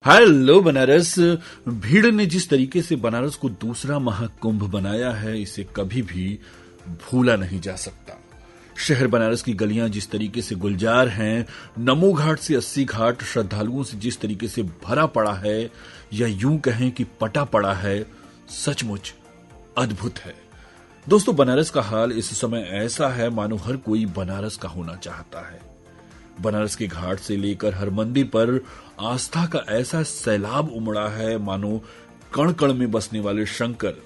Hello Banaras. भीड़ ने जिस तरीके से बनारस को दूसरा महाकुंभ बनाया है, इसे कभी भी भूला नहीं जा सकता। शहर बनारस की गलियां जिस तरीके से गुलजार हैं, नमो घाट से 80 घाट श्रद्धालुओं से जिस तरीके से भरा पड़ा है, या यूं कहें कि पटा पड़ा है, सचमुच अद्भुत है। दोस्तों, बनारस का हाल इस समय ऐसा है मानो हर कोई बनारस का होना चाहता है। बनारस के घाट से लेकर हर मंदिर पर आस्था का ऐसा सैलाब उमड़ा है मानो कण कण में बसने वाले शंकर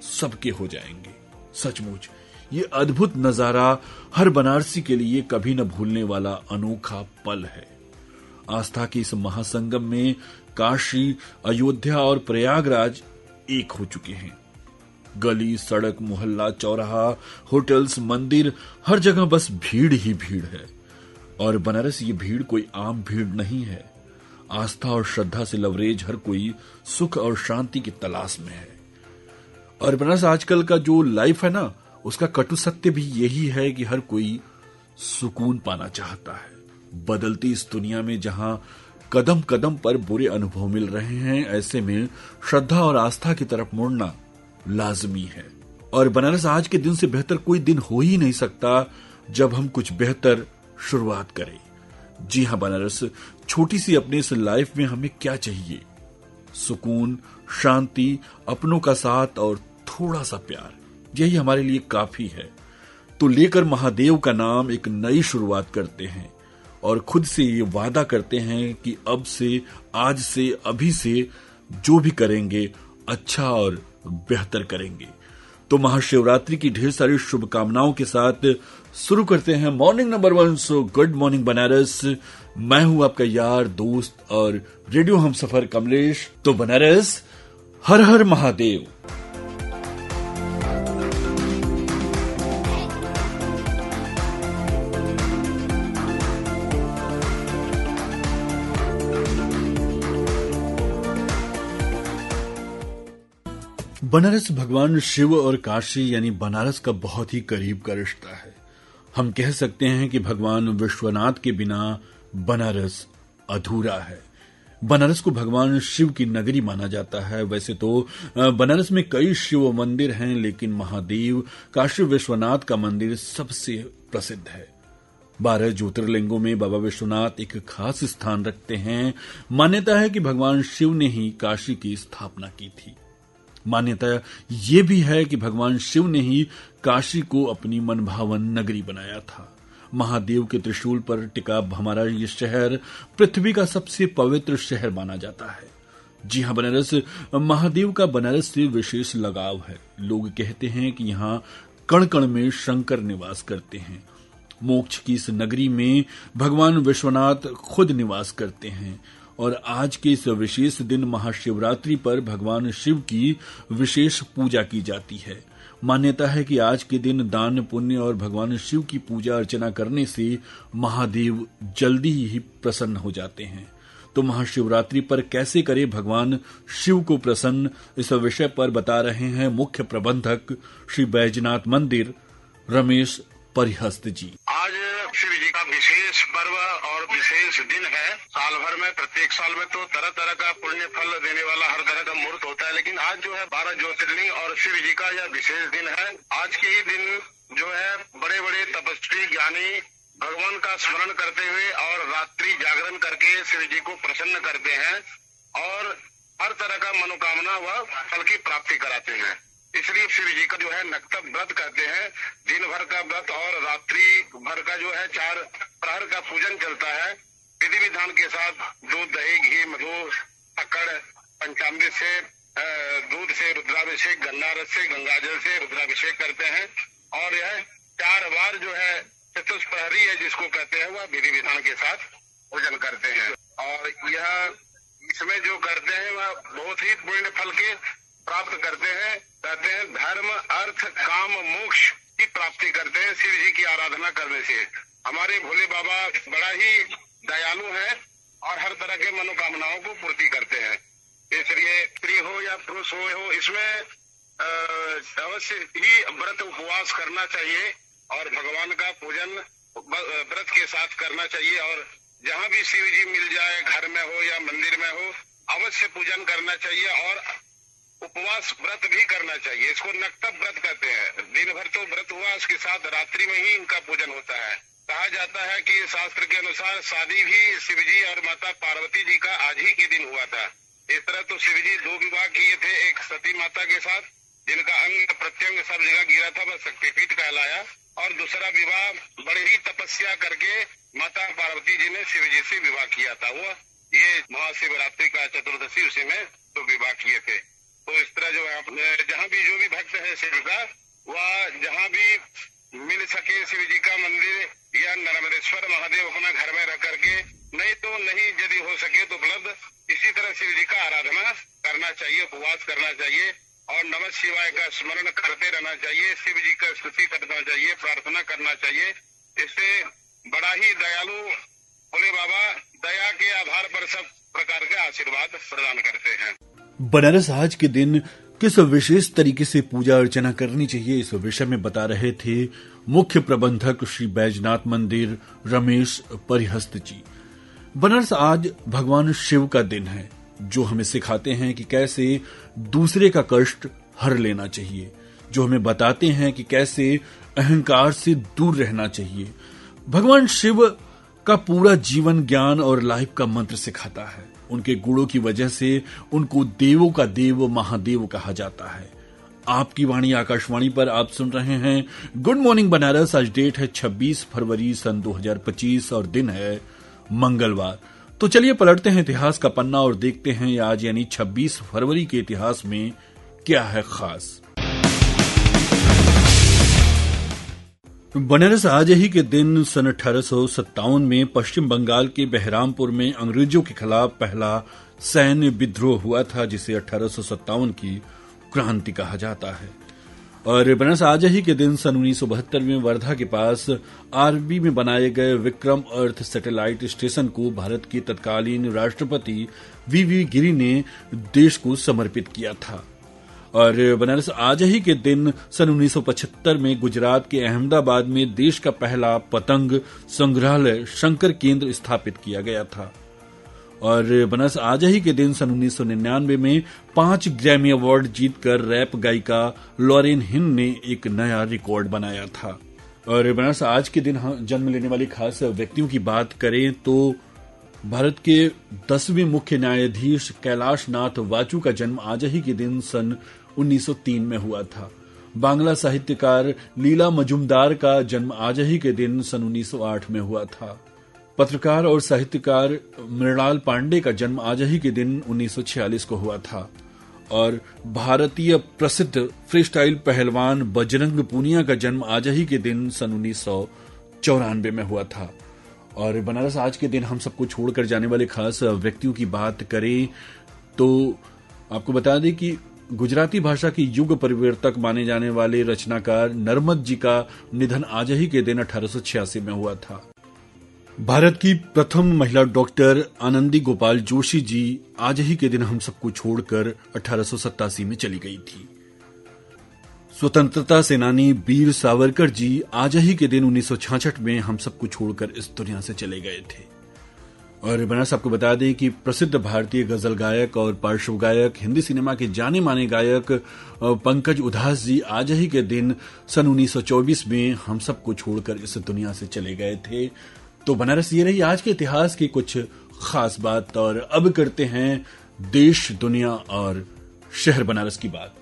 सबके हो जाएंगे। सचमुच ये अद्भुत नजारा हर बनारसी के लिए कभी न भूलने वाला अनोखा पल है। आस्था के इस महासंगम में काशी, अयोध्या और प्रयागराज एक हो चुके हैं। गली, सड़क, मोहल्ला, चौराहा, होटल्स, मंदिर, हर जगह बस भीड़ ही भीड़ है। और बनारस ये भीड़ कोई आम भीड़ नहीं है। आस्था और श्रद्धा से लवरेज हर कोई सुख और शांति की तलाश में है। और बनारस आजकल का जो लाइफ है ना, उसका कटु सत्य भी यही है कि हर कोई सुकून पाना चाहता है। बदलती इस दुनिया में जहां कदम कदम पर बुरे अनुभव मिल रहे हैं, ऐसे में श्रद्धा और आस्था की तरफ मुड़ना लाजमी है। और बनारस आज के दिन से बेहतर कोई दिन हो ही नहीं सकता जब हम कुछ बेहतर शुरुआत करें। जी हां, बनारस छोटी सी अपने इस लाइफ में हमें क्या चाहिए? सुकून, शांति, अपनों का साथ और थोड़ा सा प्यार, यही हमारे लिए काफी है। तो लेकर महादेव का नाम एक नई शुरुआत करते हैं और खुद से ये वादा करते हैं कि अब से, आज से, अभी से जो भी करेंगे अच्छा और बेहतर करेंगे। तो महाशिवरात्रि की ढेर सारी शुभकामनाओं के साथ शुरू करते हैं morning number 1। So good morning Banaras. मैं हूं आपका यार, दोस्त और रेडियो हमसफर कमलेश। तो बनारस, हर हर महादेव। बनारस भगवान शिव और काशी यानी बनारस का बहुत ही करीब का रिश्ता है। हम कह सकते हैं कि भगवान विश्वनाथ के बिना बनारस अधूरा है। बनारस को भगवान शिव की नगरी माना जाता है। वैसे तो बनारस में कई शिव मंदिर हैं, लेकिन महादेव काशी विश्वनाथ का मंदिर सबसे प्रसिद्ध है। 12 ज्योतिर्लिंगों में बाबा विश्वनाथ एक खास स्थान रखते हैं। मान्यता है कि भगवान शिव ने ही काशी की स्थापना की थी। मान्यता यह भी है कि भगवान शिव ने ही काशी को अपनी मनभावन नगरी बनाया था। महादेव के त्रिशूल पर टिका हमारा ये शहर पृथ्वी का सबसे पवित्र शहर माना जाता है। जी हां, बनारस महादेव का बनारस से विशेष लगाव है। लोग कहते हैं कि यहाँ कण कण में शंकर निवास करते हैं। मोक्ष की इस नगरी में भगवान विश्वनाथ खुद निवास करते हैं। और आज के इस विशेष दिन महाशिवरात्रि पर भगवान शिव की विशेष पूजा की जाती है। मान्यता है कि आज के दिन दान, पुण्य और भगवान शिव की पूजा अर्चना करने से महादेव जल्दी ही प्रसन्न हो जाते हैं। तो महाशिवरात्रि पर कैसे करें भगवान शिव को प्रसन्न, इस विषय पर बता रहे हैं मुख्य प्रबंधक श्री बैजनाथ मंदिर रमेश परिहस्त जी। आज शिव जी का विशेष पर्व और विशेष दिन है। साल भर में, प्रत्येक साल में तो तरह तरह का पुण्य फल देने वाला हर तरह का मुहूर्त होता है, लेकिन आज जो है 12 ज्योतिर्लिंग और शिव जी का यह विशेष दिन है। आज के ही दिन जो है बड़े बड़े तपस्वी ज्ञानी भगवान का स्मरण करते हुए और रात्रि जागरण करके शिव जी को प्रसन्न करते हैं और हर तरह का मनोकामना व फल की प्राप्ति कराते हैं। इसलिए शिव जी का जो है नक्तब व्रत करते हैं। दिन भर का व्रत और रात्रि भर का जो है 4 प्रहर का पूजन चलता है। विधि विधान के साथ दूध, दही, घी, मधु, शक्कर, पंचामृत से, दूध से रुद्राभिषेक, गन्ना रस से, गंगाजल से रुद्राभिषेक करते हैं। और यह 4 बार जो है चतुष्प्रहरी है जिसको कहते हैं, वह विधि विधान के साथ पूजन करते हैं। और यह इसमें जो करते हैं वह बहुत ही पुण्य फल के प्राप्त करते हैं। कहते हैं धर्म, अर्थ, काम, मोक्ष की प्राप्ति करते हैं शिव जी की आराधना करने से। हमारे भोले बाबा बड़ा ही दयालु हैं और हर तरह के मनोकामनाओं को पूर्ति करते हैं। इसलिए स्त्री हो या पुरुष हो, इसमें अवश्य ही व्रत उपवास करना चाहिए और भगवान का पूजन व्रत के साथ करना चाहिए। और जहाँ भी शिव जी मिल जाए, घर में हो या मंदिर में हो, अवश्य पूजन करना चाहिए और उपवास व्रत भी करना चाहिए। इसको नक्तब व्रत कहते हैं। दिन भर तो व्रत हुआ, उसके साथ रात्रि में ही इनका पूजन होता है। कहा जाता है कि शास्त्र के अनुसार शादी भी शिव जी और माता पार्वती जी का आज ही के दिन हुआ था। इस तरह तो शिव जी 2 विवाह किए थे, एक सती माता के साथ जिनका अंग प्रत्यंग सब जगह गिरा था, वह शक्तिपीठ कहलाया, और दूसरा विवाह बड़ी ही तपस्या करके माता पार्वती जी ने शिव जी से विवाह किया था। वो ये महाशिवरात्रि का चतुर्दशी उसी में तो विवाह किए थे। तो इस तरह जो है जहाँ भी जो भी भक्त है शिव का, वह जहाँ भी मिल सके शिव जी का मंदिर या नर्मदेश्वर महादेव अपना घर में रह करके, नहीं यदि हो सके तो उपलब्ध इसी तरह शिव जी का आराधना करना चाहिए, उपवास करना चाहिए और नमः शिवाय का स्मरण करते रहना चाहिए, शिव जी का स्तुति करना चाहिए, प्रार्थना करना चाहिए। इससे बड़ा ही दयालु भोले बाबा दया के आधार पर सब प्रकार के आशीर्वाद प्रदान करते हैं। बनारस आज के दिन किस विशेष तरीके से पूजा अर्चना करनी चाहिए, इस विषय में बता रहे थे मुख्य प्रबंधक श्री बैजनाथ मंदिर रमेश परिहस्त जी। बनारस आज भगवान शिव का दिन है, जो हमें सिखाते हैं कि कैसे दूसरे का कष्ट हर लेना चाहिए, जो हमें बताते हैं कि कैसे अहंकार से दूर रहना चाहिए। भगवान शिव का पूरा जीवन ज्ञान और लाइफ का मंत्र सिखाता है। उनके गुणों की वजह से उनको देवों का देव महादेव कहा जाता है। आपकी वाणी आकाशवाणी पर आप सुन रहे हैं गुड मॉर्निंग बनारस। आज डेट है 26 फरवरी सन 2025 और दिन है मंगलवार। तो चलिए पलटते हैं इतिहास का पन्ना और देखते हैं आज यानी 26 फरवरी के इतिहास में क्या है खास। बनारस आज ही के दिन सन 1857 में पश्चिम बंगाल के बहरामपुर में अंग्रेजों के खिलाफ पहला सैन्य विद्रोह हुआ था, जिसे 1857 की क्रांति कहा जाता है। और बनारस आज ही के दिन सन 1972 में वर्धा के पास आरबी में बनाए गए विक्रम अर्थ सैटेलाइट स्टेशन को भारत के तत्कालीन राष्ट्रपति वीवी गिरी ने देश को समर्पित किया था। और बनारस आज ही के दिन सन 1975 में गुजरात के अहमदाबाद में देश का पहला पतंग संग्रहालय शंकर केंद्र स्थापित किया गया था। और बनारस आज ही के दिन सन 1999 में 5 ग्रैमी अवार्ड जीतकर रैप गायिका लॉरेन हिन ने एक नया रिकॉर्ड बनाया था। और बनारस आज के दिन जन्म लेने वाले खास व्यक्तियों की बात करें तो भारत के 10वें मुख्य न्यायाधीश कैलाश नाथ वाचू का जन्म आज ही के दिन सन 1903 में हुआ था। बांग्ला साहित्यकार लीला मजुमदार का जन्म आज ही के दिन सन 1908 में हुआ था। पत्रकार और साहित्यकार मृणाल पांडे का जन्म आज ही के दिन 1946 को हुआ था। और भारतीय प्रसिद्ध फ्रीस्टाइल पहलवान बजरंग पूनिया का जन्म आज ही के दिन सन 1994 में हुआ था। और बनारस आज के दिन हम सबको छोड़कर जाने वाले खास व्यक्तियों की बात करें तो आपको बता दें कि गुजराती भाषा की युग परिवर्तक माने जाने वाले रचनाकार नर्मद जी का निधन आज ही के दिन 1886 में हुआ था। भारत की प्रथम महिला डॉक्टर आनंदी गोपाल जोशी जी आज ही के दिन हम सबको छोड़कर 1887 में चली गई थी। स्वतंत्रता सेनानी वीर सावरकर जी आज ही के दिन 1966 में हम सबको छोड़कर इस दुनिया से चले गए थे। और बनारस आपको बता दें कि प्रसिद्ध भारतीय गजल गायक और पार्श्व गायक हिंदी सिनेमा के जाने माने गायक पंकज उधास जी आज ही के दिन सन 1924 में हम सबको छोड़कर इस दुनिया से चले गए थे। तो बनारस ये रही आज के इतिहास की कुछ खास बात। और अब करते हैं देश दुनिया और शहर बनारस की बात।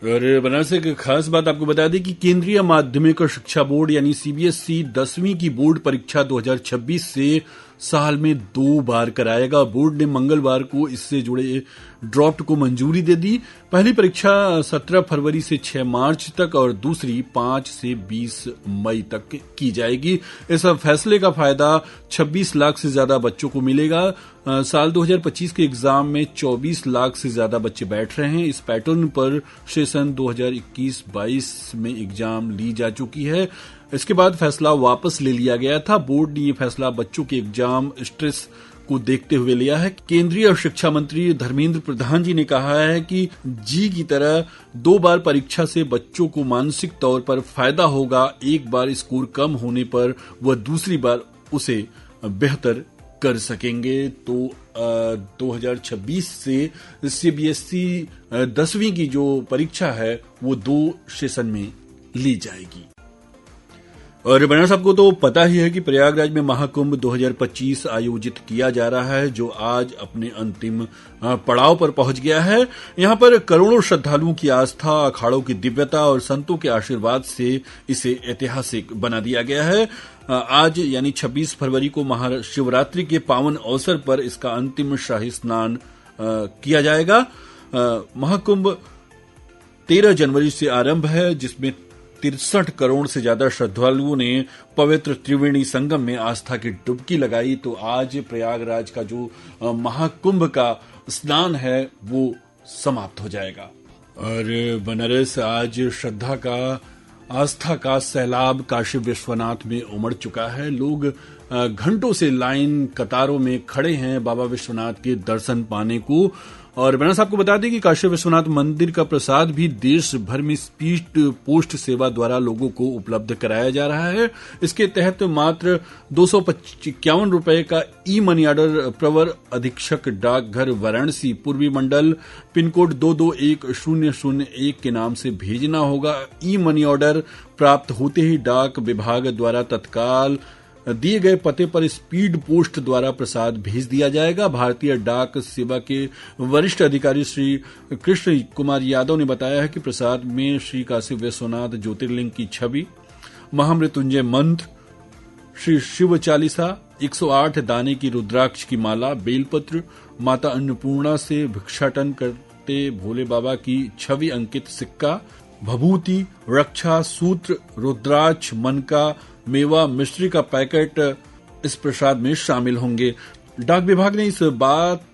और बनारस एक खास बात आपको बता दें कि केंद्रीय माध्यमिक शिक्षा बोर्ड यानी सीबीएसई 10वीं की बोर्ड परीक्षा 2026 से साल में 2 बार कराएगा। बोर्ड ने मंगलवार को इससे जुड़े ड्राफ्ट को मंजूरी दे दी। पहली परीक्षा 17 फरवरी से 6 मार्च तक और दूसरी 5 से 20 मई तक की जाएगी। इस फैसले का फायदा 26 लाख से ज्यादा बच्चों को मिलेगा। साल 2025 के एग्जाम में 24 लाख से ज्यादा बच्चे बैठ रहे हैं। इस पैटर्न पर सेशन 2021-22 में एग्जाम ली जा चुकी है। इसके बाद फैसला वापस ले लिया गया था। बोर्ड ने यह फैसला बच्चों के एग्जाम स्ट्रेस को देखते हुए लिया है। केंद्रीय शिक्षा मंत्री धर्मेंद्र प्रधान जी ने कहा है कि जी की तरह 2 बार परीक्षा से बच्चों को मानसिक तौर पर फायदा होगा। एक बार स्कोर कम होने पर वह दूसरी बार उसे बेहतर कर सकेंगे। तो 2026 से सीबीएसई 10वीं की जो परीक्षा है वो 2 सेशन में ली जाएगी। और बनारस आपको तो पता ही है कि प्रयागराज में महाकुंभ 2025 आयोजित किया जा रहा है, जो आज अपने अंतिम पड़ाव पर पहुंच गया है। यहां पर करोड़ों श्रद्धालुओं की आस्था, अखाड़ों की दिव्यता और संतों के आशीर्वाद से इसे ऐतिहासिक बना दिया गया है। आज यानी 26 फरवरी को महाशिवरात्रि के पावन अवसर पर इसका अंतिम शाही स्नान किया जाएगा। महाकुंभ 13 जनवरी से आरंभ है, जिसमें 63 करोड़ से ज्यादा श्रद्धालुओं ने पवित्र त्रिवेणी संगम में आस्था की डुबकी लगाई। तो आज प्रयागराज का जो महाकुंभ का स्नान है वो समाप्त हो जाएगा। और बनारस आज श्रद्धा का, आस्था का सैलाब काशी विश्वनाथ में उमड़ चुका है। लोग घंटों से लाइन कतारों में खड़े हैं बाबा विश्वनाथ के दर्शन पाने को। और बनारस आपको बता दें कि काशी विश्वनाथ मंदिर का प्रसाद भी देश भर में स्पीड पोस्ट सेवा द्वारा लोगों को उपलब्ध कराया जा रहा है। इसके तहत मात्र 251 रुपए का ई मनी ऑर्डर प्रवर अधीक्षक डाकघर वाराणसी पूर्वी मंडल पिन कोड 221001 के नाम से भेजना होगा। ई मनी ऑर्डर प्राप्त होते ही डाक विभाग द्वारा तत्काल दिए गए पते पर स्पीड पोस्ट द्वारा प्रसाद भेज दिया जाएगा। भारतीय डाक सेवा के वरिष्ठ अधिकारी श्री कृष्ण कुमार यादव ने बताया है कि प्रसाद में श्री काशी विश्वनाथ ज्योतिर्लिंग की छवि, महामृत्युंजय मंत्र, श्री शिव चालीसा, 108 दाने की रुद्राक्ष की माला, बेलपत्र, माता अन्नपूर्णा से भिक्षाटन करते भोले बाबा की छवि अंकित सिक्का, भभूति, रक्षा सूत्र, रुद्राक्ष, मनका, मेवा, मिश्री का पैकेट इस प्रसाद में शामिल होंगे। डाक विभाग ने इस बात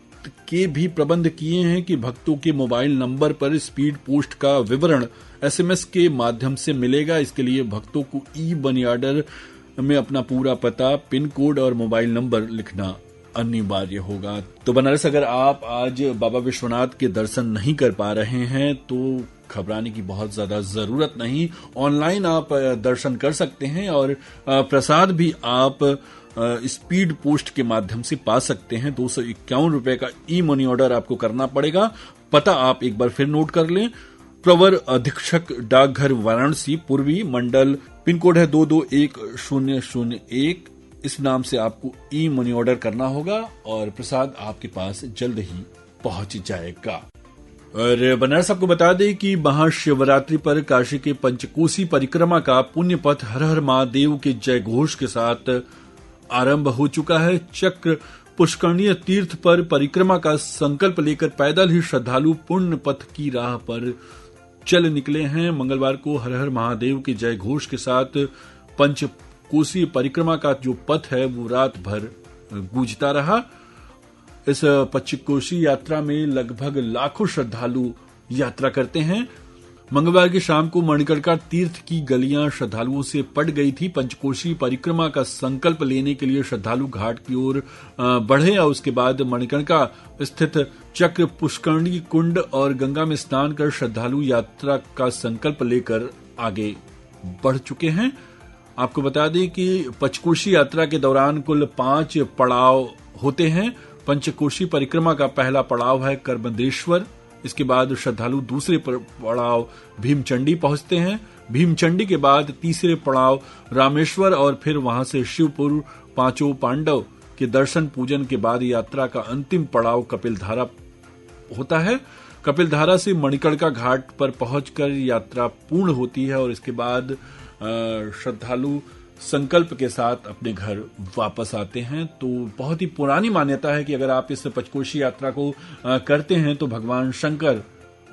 के भी प्रबंध किए हैं कि भक्तों के मोबाइल नंबर पर स्पीड पोस्ट का विवरण एसएमएस के माध्यम से मिलेगा। इसके लिए भक्तों को ई मनी ऑर्डर में अपना पूरा पता, पिन कोड और मोबाइल नंबर लिखना अनिवार्य होगा। तो बनारस अगर आप आज बाबा विश्वनाथ के दर्शन नहीं कर पा रहे हैं तो घबराने की बहुत ज्यादा जरूरत नहीं। ऑनलाइन आप दर्शन कर सकते हैं और प्रसाद भी आप स्पीड पोस्ट के माध्यम से पा सकते हैं। 251 रुपए का ई मनी ऑर्डर आपको करना पड़ेगा। पता आप एक बार फिर नोट कर लें। प्रवर अधीक्षक डाकघर वाराणसी पूर्वी मंडल पिन कोड है 221001। इस नाम से आपको ई मनी ऑर्डर करना होगा और प्रसाद आपके पास जल्द ही पहुंच जाएगा। और बनारस आपको बता दें कि महाशिवरात्रि पर काशी के पंचकोसी परिक्रमा का पुण्य पथ हर हर महादेव के जय घोष के साथ आरंभ हो चुका है। चक्र पुष्करणीय तीर्थ पर परिक्रमा का संकल्प लेकर पैदल ही श्रद्धालु पुण्य पथ की राह पर चल निकले हैं। मंगलवार को हर हर महादेव के जय घोष के साथ पंचकोसी परिक्रमा का जो पथ है वो रात भर गूंजता रहा। इस पंचकोशी यात्रा में लगभग लाखों श्रद्धालु यात्रा करते हैं। मंगलवार की शाम को मणिकर्णिका तीर्थ की गलियां श्रद्धालुओं से पट गई थी। पंचकोशी परिक्रमा का संकल्प लेने के लिए श्रद्धालु घाट की ओर बढ़े और उसके बाद मणिकर्णिका स्थित चक्र पुष्करणी कुंड और गंगा में स्नान कर श्रद्धालु यात्रा का संकल्प लेकर आगे बढ़ चुके हैं। आपको बता दें कि पंचकोशी यात्रा के दौरान कुल 5 पड़ाव होते हैं। पंचकोशी परिक्रमा का पहला पड़ाव है कर्मदेश्वर। इसके बाद श्रद्धालु दूसरे पड़ाव भीमचंडी पहुंचते हैं। भीमचंडी के बाद तीसरे पड़ाव रामेश्वर और फिर वहां से शिवपुर पांचों पांडव के दर्शन पूजन के बाद यात्रा का अंतिम पड़ाव कपिलधारा होता है। कपिलधारा से मणिकर्णिका घाट पर पहुंचकर यात्रा पूर्ण होती है और इसके बाद श्रद्धालु संकल्प के साथ अपने घर वापस आते हैं। तो बहुत ही पुरानी मान्यता है कि अगर आप इस पंचकोशी यात्रा को करते हैं तो भगवान शंकर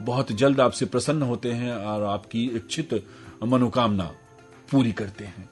बहुत जल्द आपसे प्रसन्न होते हैं और आपकी इच्छित मनोकामना पूरी करते हैं।